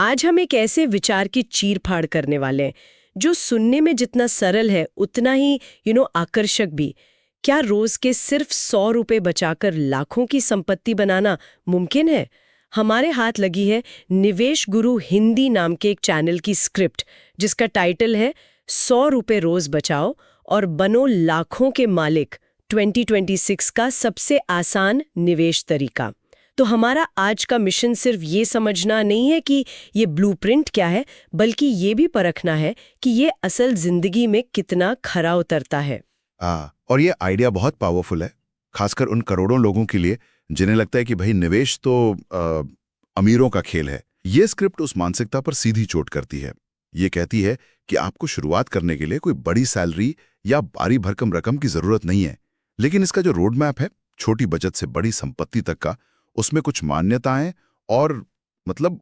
आज हम एक ऐसे विचार की चीर-फाड़ करने वाले हैं जो सुनने में जितना सरल है उतना ही आकर्षक भी। क्या रोज के सिर्फ 100 रुपए बचाकर लाखों की संपत्ति बनाना मुमकिन है? हमारे हाथ लगी है निवेश गुरु हिंदी नाम के एक चैनल की स्क्रिप्ट, जिसका टाइटल है 100 रुपए रोज बचाओ और बनो लाखों के मालिक, 2026 का सबसे आसान निवेश तरीका। तो हमारा आज का मिशन सिर्फ ये समझना नहीं है कि ये ब्लूप्रिंट क्या है, बल्कि ये भी परखना है कि ये असल जिंदगी में कितना खरा उतरता है। और ये आइडिया बहुत पावरफुल है, खासकर उन करोड़ों लोगों के लिए जिन्हें लगता है कि भाई निवेश तो अमीरों का खेल है। ये स्क्रिप्ट उस मानसिकता पर सीधी चोट करती है। ये कहती है कि आपको शुरुआत करने के लिए कोई बड़ी सैलरी या भारी भरकम रकम की जरूरत नहीं है, लेकिन इसका जो रोड मैप है, छोटी बचत से बड़ी संपत्ति तक का, उसमें कुछ मान्यताएं और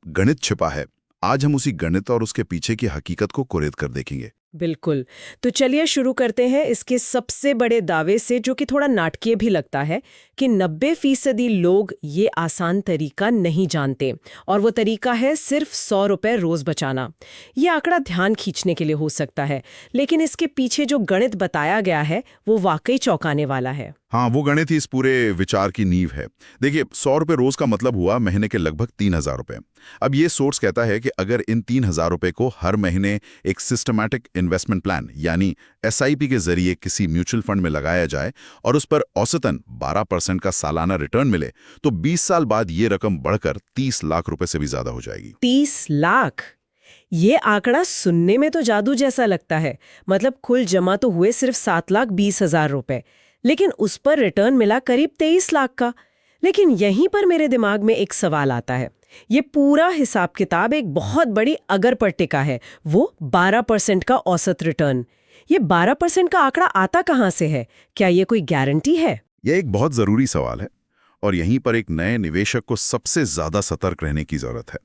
गणित छिपा है। आज हम उसी गणित और उसके पीछे की हकीकत को कुरेद कर देखेंगे। बिल्कुल। तो चलिए शुरू करते हैं इसके सबसे बड़े दावे से, जो कि थोड़ा नाटकीय भी लगता है, कि 90% लोग ये आसान तरीका नहीं जानते, और वो तरीका है सिर्फ 100 रुपए रोज बचाना। ये आंकड़ा ध्यान खींचने के लिए हो सकता है, लेकिन इसके पीछे जो गणित बताया गया है वो वाकई चौंकाने वाला है। हाँ, वो गणित ही इस पूरे विचार की नींव है। देखिए, 100 रुपए रोज का मतलब हुआ महीने के लगभग 3000 रुपए। अब ये सोर्स कहता है कि अगर इन 3000 रुपए को हर महीने एक सिस्टमैटिक इन्वेस्टमेंट प्लान यानी SIP के जरिए किसी म्यूचुअल फंड में लगाया जाए और उस पर औसतन 12% का सालाना रिटर्न मिले, तो 20 साल बाद ये रकम बढ़कर 30 लाख रुपए से भी ज्यादा हो जाएगी। 30 लाख! ये आंकड़ा सुनने में तो जादू जैसा लगता है। मतलब कुल जमा तो हुए सिर्फ 7,20,000 रुपए, लेकिन उस पर रिटर्न मिला करीब 23 लाख का। लेकिन यहीं पर मेरे दिमाग में एक सवाल आता है। ये पूरा हिसाब किताब एक बहुत बड़ी अगर पर टिका है, वो 12% का औसत रिटर्न। ये 12% का आंकड़ा आता कहाँ से है? क्या ये कोई गारंटी है? यह एक बहुत जरूरी सवाल है, और यहीं पर एक नए निवेशक को सबसे ज्यादा सतर्क रहने की जरूरत है।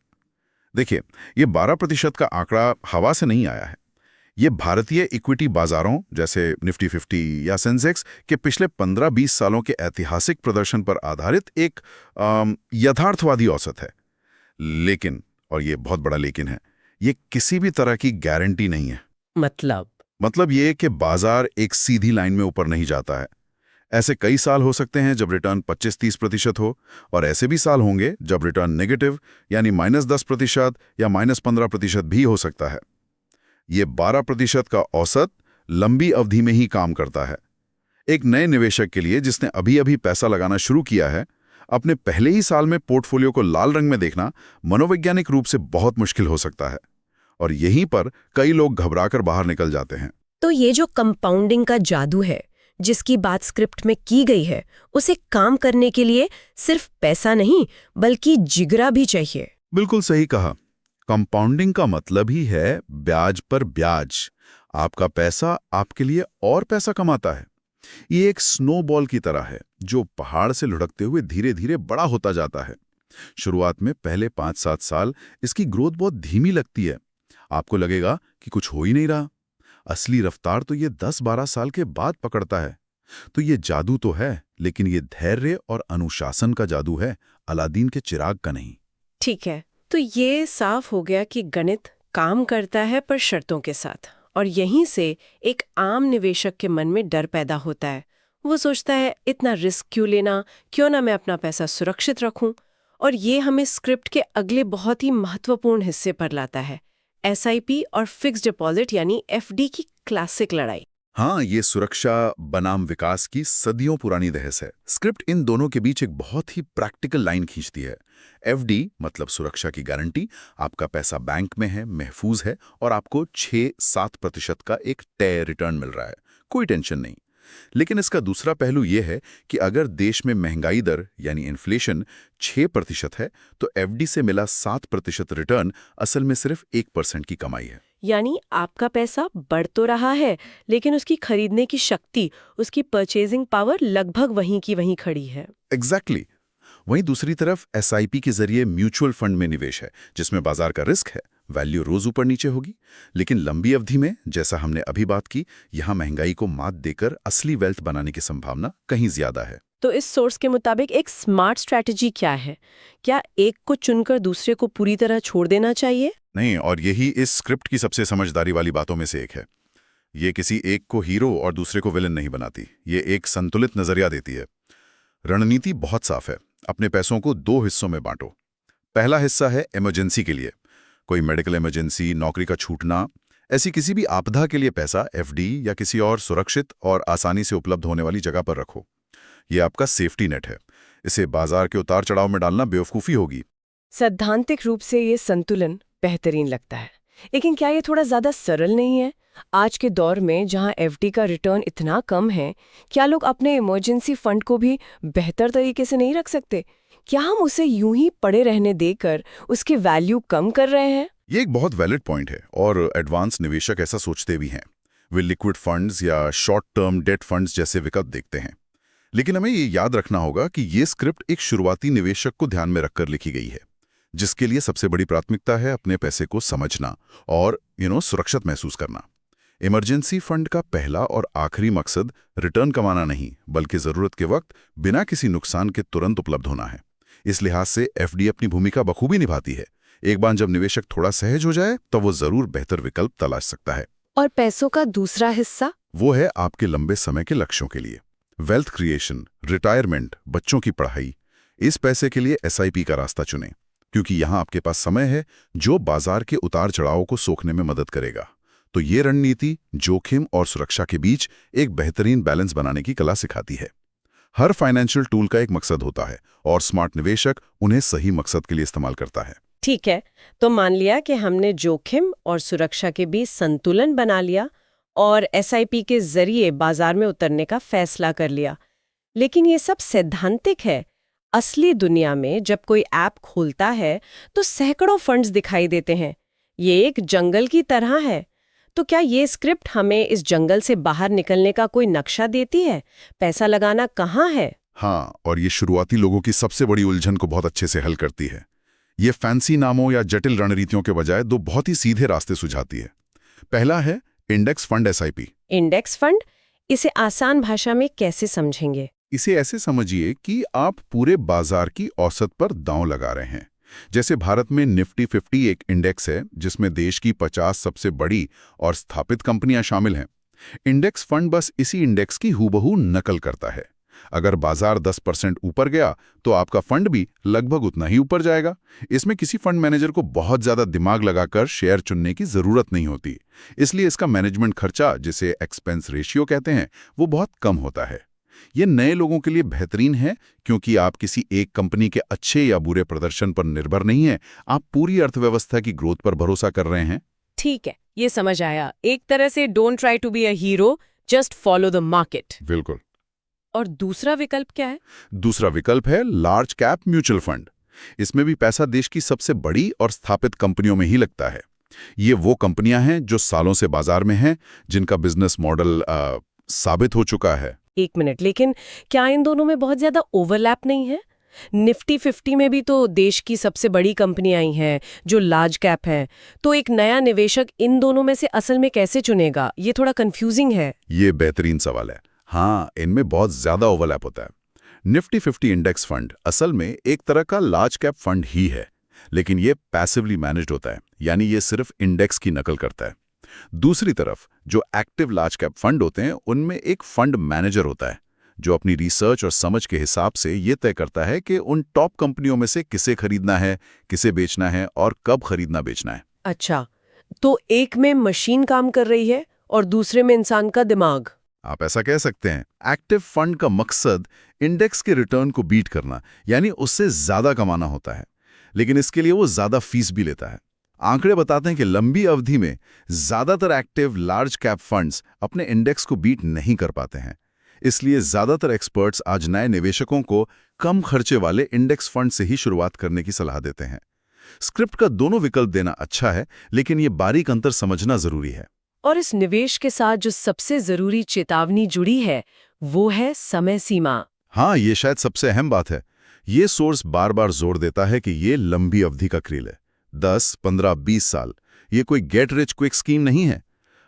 देखिए, ये 12% का आंकड़ा हवा से नहीं आया है। ये भारतीय इक्विटी बाजारों जैसे निफ्टी 50 या सेंसेक्स के पिछले 15-20 सालों के ऐतिहासिक प्रदर्शन पर आधारित एक यथार्थवादी औसत है। लेकिन, और ये बहुत बड़ा लेकिन है, ये किसी भी तरह की गारंटी नहीं है। मतलब ये कि बाजार एक सीधी लाइन में ऊपर नहीं जाता है। ऐसे कई साल हो सकते हैं जब रिटर्न 25-30% हो, और ऐसे भी साल होंगे जब रिटर्न नेगेटिव यानी -10% या -15% भी हो सकता है। ये 12% का औसत लंबी अवधि में ही काम करता है। एक नए निवेशक के लिए जिसने अभी-अभी पैसा लगाना शुरू किया है, अपने पहले ही साल में पोर्टफोलियो को लाल रंग में देखना मनोवैज्ञानिक रूप से बहुत मुश्किल हो सकता है, और यहीं पर कई लोग घबराकर बाहर निकल जाते हैं। तो ये जो कंपाउंडिंग का जादू है जिसकी बात स्क्रिप्ट में की गई है, उसे काम करने के लिए सिर्फ पैसा नहीं बल्कि जिगरा भी चाहिए। बिल्कुल सही कहा। कंपाउंडिंग का मतलब ही है ब्याज पर ब्याज। आपका पैसा आपके लिए और पैसा कमाता है। ये एक स्नोबॉल की तरह है जो पहाड़ से लुढ़कते हुए धीरे धीरे बड़ा होता जाता है। शुरुआत में पहले 5-7 साल इसकी ग्रोथ बहुत धीमी लगती है। आपको लगेगा कि कुछ हो ही नहीं रहा। असली रफ्तार तो ये 10-12 साल के बाद पकड़ता है। तो ये जादू तो है, लेकिन ये धैर्य और अनुशासन का जादू है, अलादीन के चिराग का नहीं। ठीक है, तो ये साफ हो गया कि गणित काम करता है पर शर्तों के साथ, और यहीं से एक आम निवेशक के मन में डर पैदा होता है। वो सोचता है इतना रिस्क क्यों लेना, क्यों ना मैं अपना पैसा सुरक्षित रखूं। और ये हमें स्क्रिप्ट के अगले बहुत ही महत्वपूर्ण हिस्से पर लाता है, SIP और फिक्स्ड डिपॉजिट यानी FD की क्लासिक लड़ाई। हाँ, ये सुरक्षा बनाम विकास की सदियों पुरानी बहस है। स्क्रिप्ट इन दोनों के बीच एक बहुत ही प्रैक्टिकल लाइन खींचती है। FD मतलब सुरक्षा की गारंटी, आपका पैसा बैंक में है, महफूज है, और आपको 6-7% का एक तय रिटर्न मिल रहा है, कोई टेंशन नहीं। लेकिन इसका दूसरा पहलू यह है कि अगर देश में महंगाई दर यानी इन्फ्लेशन 6% है, तो FD से मिला 7% रिटर्न असल में सिर्फ 1% की कमाई है। यानी आपका पैसा बढ़ तो रहा है, लेकिन उसकी खरीदने की शक्ति, उसकी परचेजिंग पावर लगभग वहीं की वहीं खड़ी है। एग्जैक्टली। वहीं दूसरी तरफ SIP के जरिए म्यूचुअल फंड में निवेश है, जिसमें बाजार का रिस्क है, वैल्यू रोज ऊपर नीचे होगी, लेकिन लंबी अवधि में, जैसा हमने अभी बात की, यहाँ महंगाई को मात देकर असली वेल्थ बनाने की संभावना कहीं ज्यादा है। तो इस सोर्स के मुताबिक एक स्मार्ट स्ट्रैटेजी क्या है? क्या एक को चुनकर दूसरे को पूरी तरह छोड़ देना चाहिए? नहीं, और यही इस स्क्रिप्ट की सबसे समझदारी वाली बातों में से एक है। ये किसी एक को हीरो और दूसरे को विलन नहीं बनाती, ये एक संतुलित नजरिया देती है। रणनीति बहुत साफ है। अपने पैसों को 2 हिस्सों में बांटो। पहला हिस्सा है इमरजेंसी के लिए, कोई मेडिकल इमरजेंसी, नौकरी का छूटना, ऐसी किसी भी आपदा के लिए पैसा एफडी या किसी और सुरक्षित और आसानी से उपलब्ध होने वाली जगह पर रखो। ये आपका सेफ्टी नेट है। इसे बाजार के उतार चढ़ाव में डालना बेवकूफ़ी होगी। सैद्धांतिक रूप से ये संतुलन बेहतरीन लगता है, लेकिन क्या ये थोड़ा ज्यादा सरल नहीं है? आज के दौर में जहां एफडी का रिटर्न इतना कम है, क्या लोग अपने इमरजेंसी फंड को भी बेहतर तरीके से नहीं रख सकते? क्या हम उसे यूं ही पड़े रहने देकर उसकी वैल्यू कम कर रहे हैं? ये एक बहुत वैलिड पॉइंट है और एडवांस निवेशक ऐसा सोचते भी हैं। वे लिक्विड फंड्स या शॉर्ट टर्म डेट फंड्स जैसे विकल्प देखते हैं। लेकिन हमें ये याद रखना होगा कि ये स्क्रिप्ट एक शुरुआती निवेशक को ध्यान में रखकर लिखी गई है, जिसके लिए सबसे बड़ी प्राथमिकता है अपने पैसे को समझना और सुरक्षित महसूस करना। इमरजेंसी फंड का पहला और आखिरी मकसद रिटर्न कमाना नहीं, बल्कि जरूरत के वक्त बिना किसी नुकसान के तुरंत उपलब्ध होना है। इस लिहाज से एफडी अपनी भूमिका बखूबी निभाती है। एक बार जब निवेशक थोड़ा सहज हो जाए तो वो जरूर बेहतर विकल्प तलाश सकता है। और पैसों का दूसरा हिस्सा? वो है आपके लंबे समय के लक्ष्यों के लिए। वेल्थ क्रिएशन, रिटायरमेंट, बच्चों की पढ़ाई। इस पैसे के लिए एसआईपी का रास्ता चुनें, क्योंकि यहां आपके पास समय है जो बाजार के उतार चढ़ाव को सोखने में मदद करेगा। तो ये रणनीति जोखिम और सुरक्षा के बीच एक बेहतरीन बैलेंस बनाने की कला सिखाती है। हर फाइनेंशियल टूल का एक मकसद होता है और स्मार्ट निवेशक उन्हें सही मकसद के लिए इस्तेमाल करता है। ठीक है, तो मान लिया कि हमने जोखिम और सुरक्षा के बीच संतुलन बना लिया और एसआईपी के जरिए बाजार में उतरने का फैसला कर लिया। लेकिन ये सब सैद्धांतिक है। असली दुनिया में जब कोई ऐप खोलता है तो सैकड़ों फंड्स दिखाई देते हैं। ये एक जंगल की तरह है। तो क्या ये स्क्रिप्ट हमें इस जंगल से बाहर निकलने का कोई नक्शा देती है? पैसा लगाना कहाँ है? हाँ, और ये शुरुआती लोगों की सबसे बड़ी उलझन को बहुत अच्छे से हल करती है। ये फैंसी नामों या जटिल रणनीतियों के बजाय 2 बहुत ही सीधे रास्ते सुझाती है। पहला है index fund SIP. Index fund, इसे आसान भाषा में कैसे समझेंगे? इसे ऐसे समझिए कि आप पूरे बाजार की औसत पर दांव लगा रहे हैं। जैसे भारत में निफ्टी 50 एक इंडेक्स है जिसमें देश की 50 सबसे बड़ी और स्थापित कंपनियां शामिल हैं। इंडेक्स फंड बस इसी इंडेक्स की हूबहू नकल करता है। अगर बाजार 10% ऊपर गया तो आपका फंड भी लगभग उतना ही ऊपर जाएगा। इसमें किसी फंड मैनेजर को बहुत ज्यादा दिमाग लगाकर शेयर चुनने की जरूरत नहीं होती। इसलिए इसका मैनेजमेंट खर्चा, जिसे एक्सपेंस रेशियो कहते हैं, वो बहुत कम होता है। ये नए लोगों के लिए बेहतरीन है क्योंकि आप किसी एक कंपनी के अच्छे या बुरे प्रदर्शन पर निर्भर नहीं हैं, आप पूरी अर्थव्यवस्था की ग्रोथ पर भरोसा कर रहे हैं। ठीक है, ये समझ आया। एक तरह से don't try to be a hero, just follow the market. बिल्कुल। और दूसरा विकल्प क्या है? दूसरा विकल्प है लार्ज कैप म्यूचुअल फंड। इसमें भी पैसा देश की सबसे बड़ी और स्थापित कंपनियों में ही लगता है। ये वो कंपनियां हैं जो सालों से बाजार में हैं, जिनका बिजनेस मॉडल साबित हो चुका है। एक मिनट, लेकिन क्या इन दोनों में बहुत ज्यादा ओवरलैप नहीं है? निफ्टी 50 में भी तो देश की सबसे बड़ी कंपनियां आई हैं जो लार्ज कैप हैं। तो एक नया निवेशक इन दोनों में से असल में कैसे चुनेगा? ये थोड़ा कंफ्यूजिंग है। ये बेहतरीन सवाल है। हाँ, इनमें बहुत ज्यादा ओवरलैप होता है। निफ्टी 50 इंडेक्स फंड असल में एक तरह का लार्ज कैप फंड ही है, लेकिन ये पैसिवली मैनेज्ड होता है, यानी ये सिर्फ इंडेक्स की नकल करता है। दूसरी तरफ जो एक्टिव लार्ज कैप फंड होते हैं, उनमें एक फंड मैनेजर होता है जो अपनी रिसर्च और समझ के हिसाब से ये तय करता है कि उन टॉप कंपनियों में से किसे खरीदना है, किसे बेचना है और कब खरीदना बेचना है। अच्छा, तो एक में मशीन काम कर रही है और दूसरे में इंसान का दिमाग। आप ऐसा कह सकते हैं। एक्टिव फंड का मकसद इंडेक्स के रिटर्न को बीट करना, यानी उससे ज्यादा कमाना होता है, लेकिन इसके लिए वो ज्यादा फीस भी लेता है। आंकड़े बताते हैं कि लंबी अवधि में ज्यादातर एक्टिव लार्ज कैप फंड्स अपने इंडेक्स को बीट नहीं कर पाते हैं। इसलिए ज्यादातर एक्सपर्ट्स आज नए निवेशकों को कम खर्चे वाले इंडेक्स फंड से ही शुरुआत करने की सलाह देते हैं। स्क्रिप्ट का दोनों विकल्प देना अच्छा है, लेकिन ये बारीक अंतर समझना जरूरी है। और इस निवेश के साथ जो सबसे जरूरी चेतावनी जुड़ी है वो है समय सीमा। हाँ, ये शायद सबसे अहम बात है। ये सोर्स बार बार जोर देता है कि ये लंबी अवधि का खेल है। 10, 15, 20 साल। ये कोई गेट रिच क्विक स्कीम नहीं है।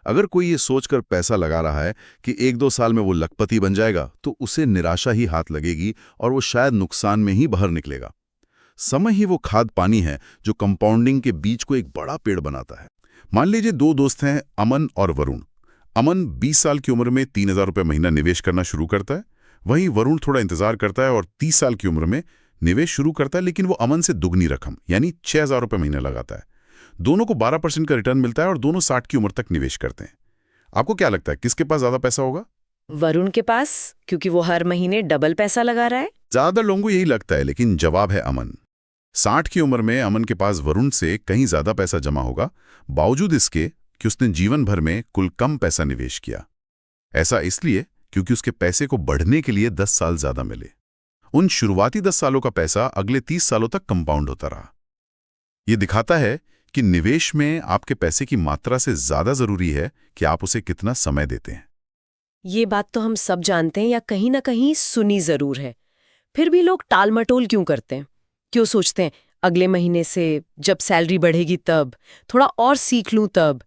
अगर कोई ये सोचकर पैसा लगा रहा है कि 1-2 साल में वो लखपति बन जाएगा, तो उसे निराशा ही हाथ लगेगी और वो शायद नुकसान में ही बाहर निकलेगा। समय ही वो खाद पानी है जो कंपाउंडिंग के बीच को एक बड़ा पेड़ बनाता है। मान लीजिए 2 दोस्त हैं, अमन और वरुण। अमन 20 साल की उम्र में 3,000 रुपये महीना निवेश करना शुरू करता है। वहीं वरुण थोड़ा इंतजार करता है और 30 साल की उम्र में निवेश शुरू करता है, लेकिन वो अमन से दुगनी रकम यानी 6,000 रुपये महीने लगाता है। दोनों को 12% का रिटर्न मिलता है और दोनों 60 की उम्र तक निवेश करते हैं। आपको क्या लगता है किसके पास ज्यादा पैसा होगा? वरुण के पास, क्योंकि वो हर महीने डबल पैसा लगा रहा है। ज्यादातर लोगों को यही लगता है, लेकिन जवाब है अमन। 60 की उम्र में अमन के पास वरुण से कहीं ज्यादा पैसा जमा होगा, बावजूद इसके कि उसने जीवन भर में कुल कम पैसा निवेश किया। ऐसा इसलिए क्योंकि उसके पैसे को बढ़ने के लिए 10 साल ज्यादा मिले। उन शुरुआती 10 सालों का पैसा अगले 30 सालों तक कंपाउंड होता रहा। ये दिखाता है कि निवेश में आपके पैसे की मात्रा से ज्यादा जरूरी है कि आप उसे कितना समय देते हैं। ये बात तो हम सब जानते हैं या कहीं ना कहीं सुनी जरूर है। फिर भी लोग टाल-मटोल क्यों करते हैं? क्यों सोचते हैं अगले महीने से जब सैलरी बढ़ेगी तब, थोड़ा और सीख लूं तब?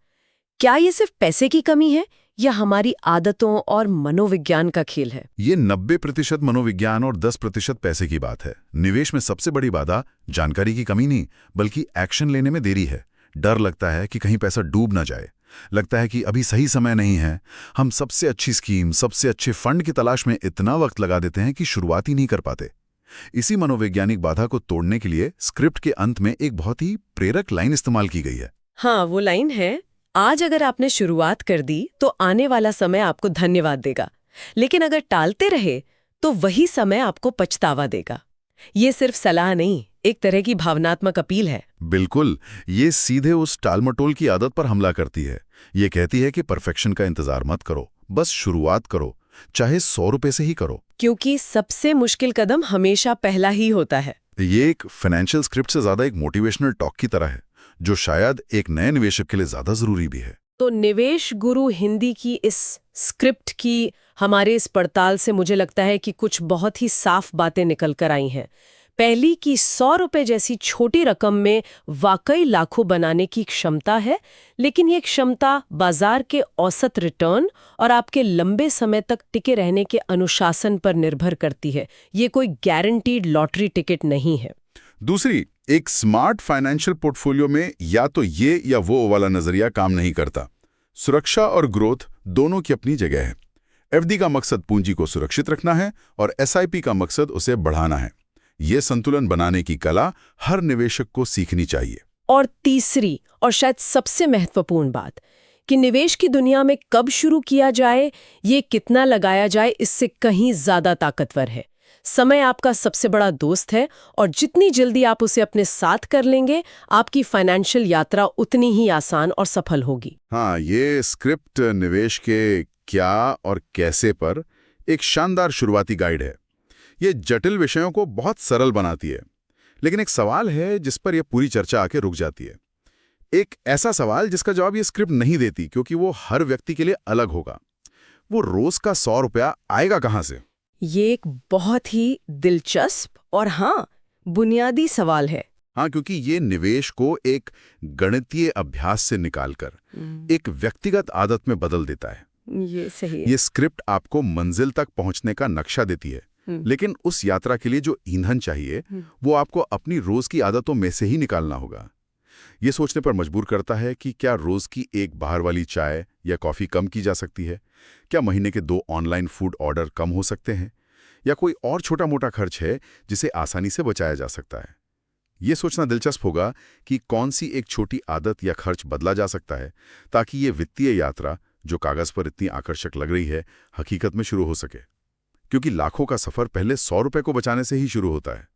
क्या ये सिर्फ पैसे की कमी है या हमारी आदतों और मनोविज्ञान का खेल है? ये 90% मनोविज्ञान और 10% पैसे की बात है। निवेश में सबसे बड़ी बाधा जानकारी की कमी नहीं, बल्कि एक्शन लेने में देरी है। डर लगता है कि कहीं पैसा डूब ना जाए, लगता है कि अभी सही समय नहीं है। हम सबसे अच्छी स्कीम, सबसे अच्छे फंड की तलाश में इतना वक्त लगा देते हैं कि शुरुआत ही नहीं कर पाते। इसी मनोवैज्ञानिक बाधा को तोड़ने के लिए स्क्रिप्ट के अंत में एक बहुत ही प्रेरक लाइन इस्तेमाल की गई है। हाँ, वो लाइन है, आज अगर आपने शुरुआत कर दी तो आने वाला समय आपको धन्यवाद देगा, लेकिन अगर टालते रहे तो वही समय आपको पछतावा देगा। ये सिर्फ सलाह नहीं, एक तरह की भावनात्मक अपील है। बिल्कुल, ये सीधे उस टालमटोल की आदत पर हमला करती है। ये कहती है कि परफेक्शन का इंतजार मत करो, बस शुरुआत करो, चाहे 100 रुपए से ही करो। क्योंकि सबसे मुश्किल कदम हमेशा पहला ही होता है। ये एक फाइनेंशियल स्क्रिप्ट से ज्यादा एक मोटिवेशनल टॉक की तरह है, जो शायद एक नए निवेशक के लिए ज्यादा जरूरी भी है। तो निवेश गुरु हिंदी की इस स्क्रिप्ट की हमारे इस पड़ताल से मुझे लगता है कि कुछ बहुत ही साफ बातें निकल कर आई हैं। पहली कि 100 रुपए जैसी छोटी रकम में वाकई लाखों बनाने की क्षमता है, लेकिन ये क्षमता बाजार के औसत रिटर्न और आपके लंबे समय तक टिके रहने के अनुशासन पर निर्भर करती है। ये कोई गारंटीड लॉटरी टिकट नहीं है। दूसरी, एक स्मार्ट फाइनेंशियल पोर्टफोलियो में या तो ये या वो वाला नजरिया काम नहीं करता। सुरक्षा और ग्रोथ दोनों की अपनी जगह है। एफडी का मकसद पूंजी को सुरक्षित रखना है और एसआईपी का मकसद उसे बढ़ाना है। ये संतुलन बनाने की कला हर निवेशक को सीखनी चाहिए। और तीसरी और शायद सबसे महत्वपूर्ण बात कि निवेश की दुनिया में कब शुरू किया जाए, ये कितना लगाया जाए, इससे कहीं ज्यादा ताकतवर है। समय आपका सबसे बड़ा दोस्त है और जितनी जल्दी आप उसे अपने साथ कर लेंगे, आपकी फाइनेंशियल यात्रा उतनी ही आसान और सफल होगी। हाँ, ये स्क्रिप्ट निवेश के क्या और कैसे पर एक शानदार शुरुआती गाइड है। ये जटिल विषयों को बहुत सरल बनाती है, लेकिन एक सवाल है जिस पर यह पूरी चर्चा आके रुक जाती है। एक ऐसा सवाल जिसका जवाब ये स्क्रिप्ट नहीं देती, क्योंकि वो हर व्यक्ति के लिए अलग होगा। वो रोज का 100 रुपया आएगा कहाँ से? ये एक बहुत ही दिलचस्प और हाँ, बुनियादी सवाल है। हाँ, क्योंकि ये निवेश को एक गणितीय अभ्यास से निकालकर एक व्यक्तिगत आदत में बदल देता है। ये सही है। ये स्क्रिप्ट आपको मंजिल तक पहुंचने का नक्शा देती है, लेकिन उस यात्रा के लिए जो ईंधन चाहिए वो आपको अपनी रोज की आदतों में से ही निकालना होगा। ये सोचने पर मजबूर करता है कि क्या रोज की एक बाहर वाली चाय या कॉफी कम की जा सकती है? क्या महीने के 2 ऑनलाइन फूड ऑर्डर कम हो सकते हैं? या कोई और छोटा मोटा खर्च है जिसे आसानी से बचाया जा सकता है? ये सोचना दिलचस्प होगा कि कौन सी एक छोटी आदत या खर्च बदला जा सकता है ताकि ये वित्तीय यात्रा, जो कागज पर इतनी आकर्षक लग रही है, हकीकत में शुरू हो सके। क्योंकि लाखों का सफर पहले 100 रुपए को बचाने से ही शुरू होता है।